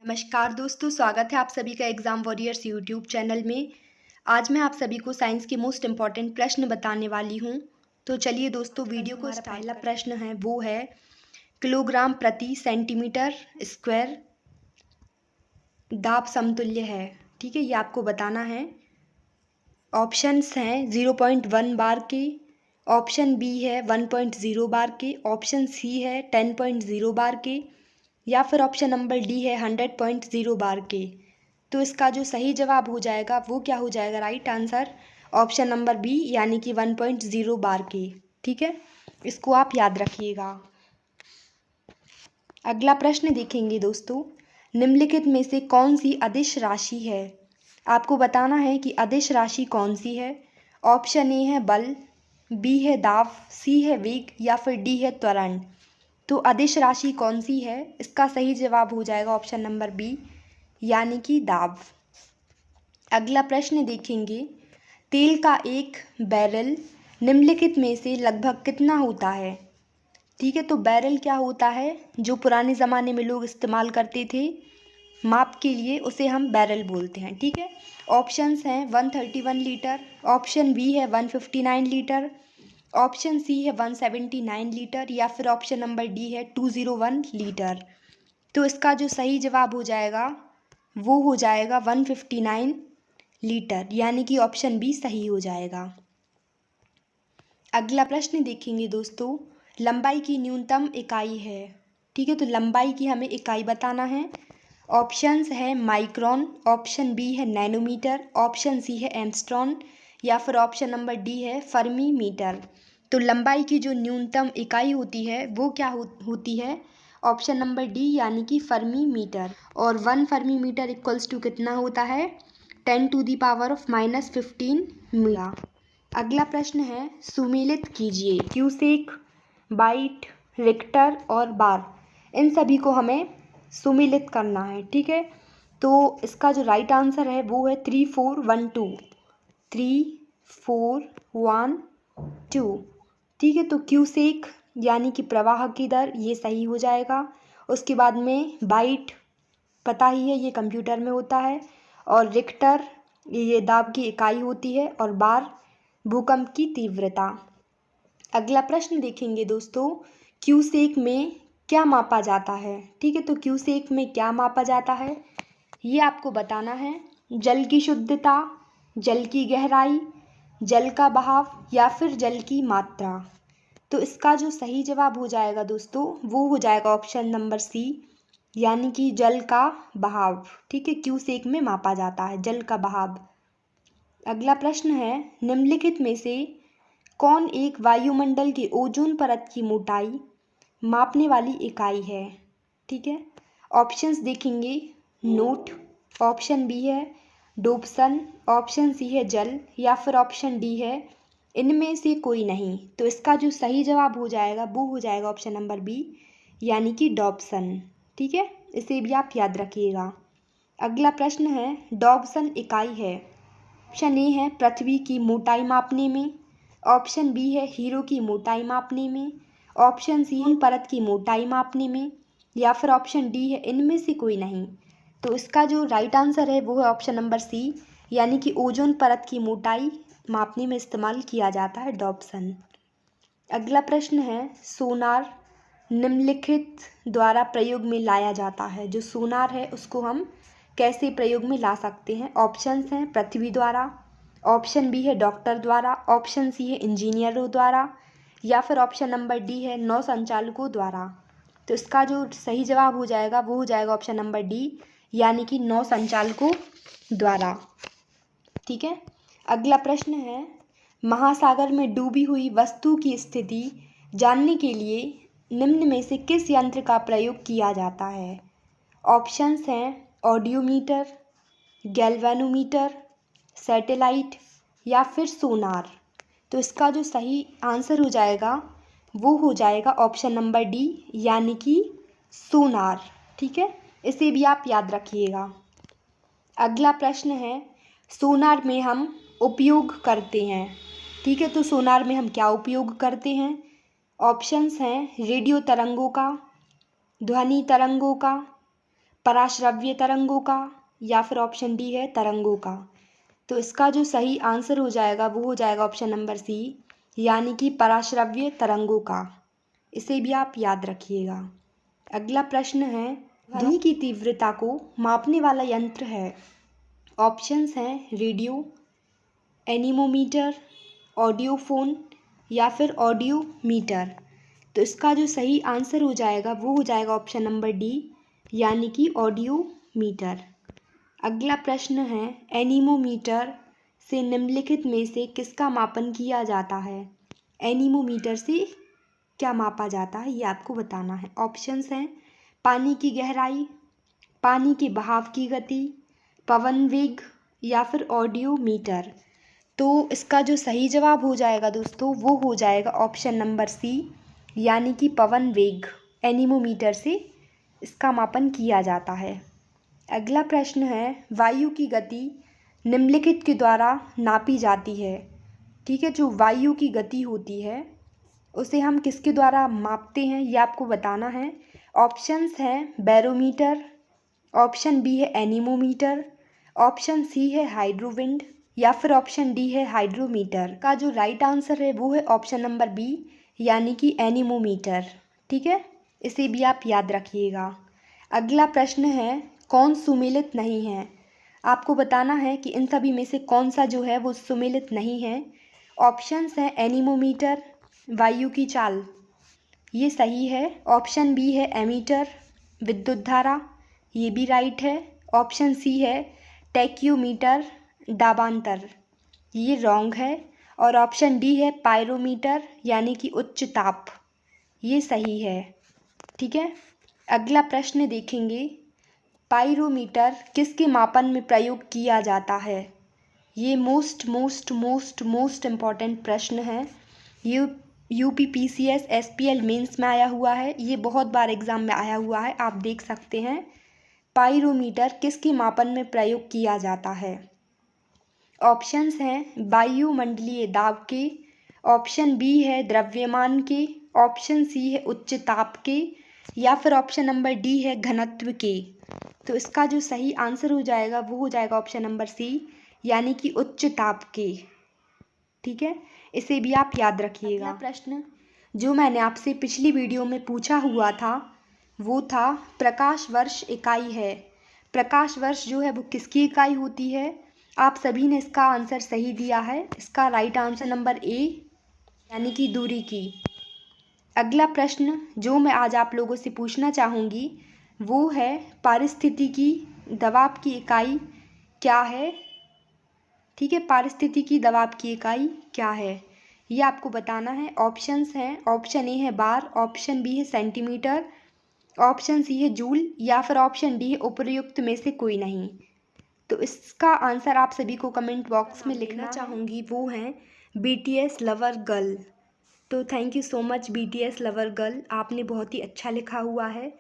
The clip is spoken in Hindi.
नमस्कार दोस्तों, स्वागत है आप सभी का एग्ज़ाम वॉरियर्स यूट्यूब चैनल में। आज मैं आप सभी को साइंस के मोस्ट इम्पॉर्टेंट प्रश्न बताने वाली हूँ। तो चलिए दोस्तों, वीडियो को स्टार्ट। पहला प्रश्न है वो है किलोग्राम प्रति सेंटीमीटर स्क्वायर दाब समतुल्य है। ठीक है, ये आपको बताना है। ऑप्शंस हैं 0.1 बार के, ऑप्शन बी है 1.0 बार के, ऑप्शन सी है 10.0 बार के, या फिर ऑप्शन नंबर डी है 100.0 बार के। तो इसका जो सही जवाब हो जाएगा वो क्या हो जाएगा? Right answer option number B यानी कि 1.0 बार के। ठीक है, इसको आप याद रखिएगा। अगला प्रश्न देखेंगे दोस्तों, निम्नलिखित में से कौन सी अदिश राशि है? आपको बताना है कि अदिश राशि कौन सी है। ऑप्शन ए है बल, बी है दाब, सी है वेग, या फिर डी है त्वरण। तो अदिश राशि कौन सी है? इसका सही जवाब हो जाएगा ऑप्शन नंबर बी यानी कि दाब। अगला प्रश्न देखेंगे, तेल का एक बैरल निम्नलिखित में से लगभग कितना होता है? ठीक है, तो बैरल क्या होता है? जो पुराने ज़माने में लोग इस्तेमाल करते थे माप के लिए, उसे हम बैरल बोलते हैं। ठीक है, ऑप्शंस हैं 131 लीटर, ऑप्शन बी है 159 लीटर, ऑप्शन सी है 179 लीटर, या फिर ऑप्शन नंबर डी है 201 लीटर। तो इसका जो सही जवाब हो जाएगा वो हो जाएगा 159 लीटर, यानी कि ऑप्शन बी सही हो जाएगा। अगला प्रश्न देखेंगे दोस्तों, लंबाई की न्यूनतम इकाई है। ठीक है, तो लंबाई की हमें इकाई बताना है। ऑप्शंस है माइक्रोन, ऑप्शन बी है नैनोमीटर, ऑप्शन सी है एंगस्ट्रॉम, या फिर ऑप्शन नंबर डी है फर्मी मीटर। तो लंबाई की जो न्यूनतम इकाई होती है वो क्या होती है? ऑप्शन नंबर डी यानी कि फर्मी मीटर। और 1 फर्मी मीटर इक्वल्स टू कितना होता है? 10⁻⁻15 मीटर। अगला प्रश्न है, सुमेलित कीजिए क्यूसेक, बाइट, रिक्टर और बार, इन सभी को हमें सुमेलित करना है। ठीक है, तो इसका जो राइट आंसर है वो है 3412, 3412। ठीक है, तो क्यूसेक यानी कि प्रवाह की दर, ये सही हो जाएगा। उसके बाद में बाइट पता ही है, ये कंप्यूटर में होता है, और रिक्टर ये दाब की इकाई होती है, और बार भूकंप की तीव्रता। अगला प्रश्न देखेंगे दोस्तों, क्यूसेक में क्या मापा जाता है? ठीक है, तो क्यूसेक में क्या मापा जाता है ये आपको बताना है। जल की शुद्धता, जल की गहराई, जल का बहाव, या फिर जल की मात्रा। तो इसका जो सही जवाब हो जाएगा दोस्तों वो हो जाएगा ऑप्शन नंबर सी यानी कि जल का बहाव। ठीक है, क्यूसेक में मापा जाता है जल का बहाव। अगला प्रश्न है, निम्नलिखित में से कौन एक वायुमंडल की ओजोन परत की मोटाई मापने वाली इकाई है? ठीक है, ऑप्शंस देखेंगे, नोट, ऑप्शन बी है डोप्सन, ऑप्शन सी है जल, या फिर ऑप्शन डी है इनमें से कोई नहीं। तो इसका जो सही जवाब हो जाएगा वो हो जाएगा ऑप्शन नंबर बी यानी कि डॉप्सन। ठीक है, इसे भी आप याद रखिएगा। अगला प्रश्न है, डॉप्सन इकाई है। ऑप्शन ए है पृथ्वी की मोटाई मापने में, ऑप्शन बी है हीरो की मोटाई मापने में, ऑप्शन सी है परत की मोटाई मापने में, या फिर ऑप्शन डी है इनमें से कोई नहीं। तो इसका जो राइट आंसर है वो है ऑप्शन नंबर सी यानी कि ओजोन परत की मोटाई मापने में इस्तेमाल किया जाता है डॉप्सन। अगला प्रश्न है, सोनार निम्नलिखित द्वारा प्रयोग में लाया जाता है। जो सोनार है उसको हम कैसे प्रयोग में ला सकते हैं? ऑप्शंस हैं पृथ्वी द्वारा, ऑप्शन बी है डॉक्टर द्वारा, ऑप्शन सी है इंजीनियरों द्वारा, या फिर ऑप्शन नंबर डी है नौ संचालकों द्वारा। तो इसका जो सही जवाब हो जाएगा वो हो जाएगा ऑप्शन नंबर डी यानी कि नौ संचालकों द्वारा। ठीक है, अगला प्रश्न है, महासागर में डूबी हुई वस्तु की स्थिति जानने के लिए निम्न में से किस यंत्र का प्रयोग किया जाता है? ऑप्शंस हैं ऑडियोमीटर, गैल्वेनोमीटर, सैटेलाइट, या फिर सोनार। तो इसका जो सही आंसर हो जाएगा वो हो जाएगा ऑप्शन नंबर डी यानी कि सोनार। ठीक है, इसे भी आप याद रखिएगा। अगला प्रश्न है, सोनार में हम उपयोग करते हैं। ठीक है, तो सोनार में हम क्या उपयोग करते हैं? ऑप्शंस हैं रेडियो तरंगों का, ध्वनि तरंगों का, पराश्रव्य तरंगों का, या फिर ऑप्शन डी है तरंगों का। तो इसका जो सही आंसर हो जाएगा वो हो जाएगा ऑप्शन नंबर सी, यानी कि पराश्रव्य तरंगों का। इसे भी आप याद रखिएगा। अगला प्रश्न है, ध्वनि की तीव्रता को मापने वाला यंत्र है। ऑप्शंस हैं रेडियो, एनीमोमीटर, ऑडियोफोन या फिर ऑडियोमीटर। तो इसका जो सही आंसर हो जाएगा वो हो जाएगा ऑप्शन नंबर डी, यानी कि ऑडियोमीटर। अगला प्रश्न है, एनीमोमीटर से निम्नलिखित में से किसका मापन किया जाता है। एनीमोमीटर से क्या मापा जाता है ये आपको बताना है। ऑप्शंस हैं पानी की गहराई, पानी के बहाव की गति, पवन वेग या फिर ऑडियोमीटर। तो इसका जो सही जवाब हो जाएगा दोस्तों वो हो जाएगा ऑप्शन नंबर सी, यानी कि पवन वेग। एनीमोमीटर से इसका मापन किया जाता है। अगला प्रश्न है, वायु की गति निम्नलिखित के द्वारा नापी जाती है। ठीक है, जो वायु की गति होती है उसे हम किसके द्वारा मापते हैं ये आपको बताना है। ऑप्शंस हैं बैरोमीटर, ऑप्शन बी है एनीमोमीटर, ऑप्शन सी है हाइड्रोविंड या फिर ऑप्शन डी है हाइड्रोमीटर। का जो राइट आंसर है वो है ऑप्शन नंबर बी, यानी कि एनीमोमीटर। ठीक है, इसे भी आप याद रखिएगा। अगला प्रश्न है, कौन सुमेलित नहीं है। आपको बताना है कि इन सभी में से कौन सा जो है वो सुमेलित नहीं है। ऑप्शंस हैं एनीमोमीटर, वायु की चाल, ये सही है। ऑप्शन बी है एमीटर, विद्युत धारा, ये भी राइट है। ऑप्शन सी है टैक्योमीटर, दाबांतर, ये रॉन्ग है। और ऑप्शन डी है पायरोमीटर, यानी कि उच्च ताप, ये सही है। ठीक है, अगला प्रश्न देखेंगे, पायरोमीटर किसके मापन में प्रयोग किया जाता है। ये मोस्ट इम्पॉर्टेंट प्रश्न है। ये UPPCS SPL मेंस में आया हुआ है, ये बहुत बार एग्ज़ाम में आया हुआ है, आप देख सकते हैं। पायरोमीटर किसके मापन में प्रयोग किया जाता है। ऑप्शंस हैं वायुमंडलीय दाब के, ऑप्शन बी है द्रव्यमान के, ऑप्शन सी है उच्च ताप के या फिर ऑप्शन नंबर डी है घनत्व के। तो इसका जो सही आंसर हो जाएगा वो हो जाएगा ऑप्शन नंबर सी, यानी कि उच्च ताप के। ठीक है, इसे भी आप याद रखिएगा। अगला प्रश्न जो मैंने आपसे पिछली वीडियो में पूछा हुआ था वो था प्रकाश वर्ष इकाई है। प्रकाश वर्ष जो है वो किसकी इकाई होती है। आप सभी ने इसका आंसर सही दिया है। इसका राइट आंसर नंबर ए, यानी कि दूरी की। अगला प्रश्न जो मैं आज आप लोगों से पूछना चाहूँगी वो है पारिस्थितिकी दबाव की इकाई क्या है। ठीक है, पारिस्थितिकी दबाव की इकाई क्या है ये आपको बताना है। ऑप्शंस हैं, ऑप्शन ए है बार, ऑप्शन बी है सेंटीमीटर, ऑप्शन सी है जूल या फिर ऑप्शन डी है उपर्युक्त में से कोई नहीं। तो इसका आंसर आप सभी को कमेंट बॉक्स में लिखना चाहूँगी, वो हैं BTS लवर गर्ल। तो thank you so much BTS lover girl, आपने बहुत ही अच्छा लिखा हुआ है।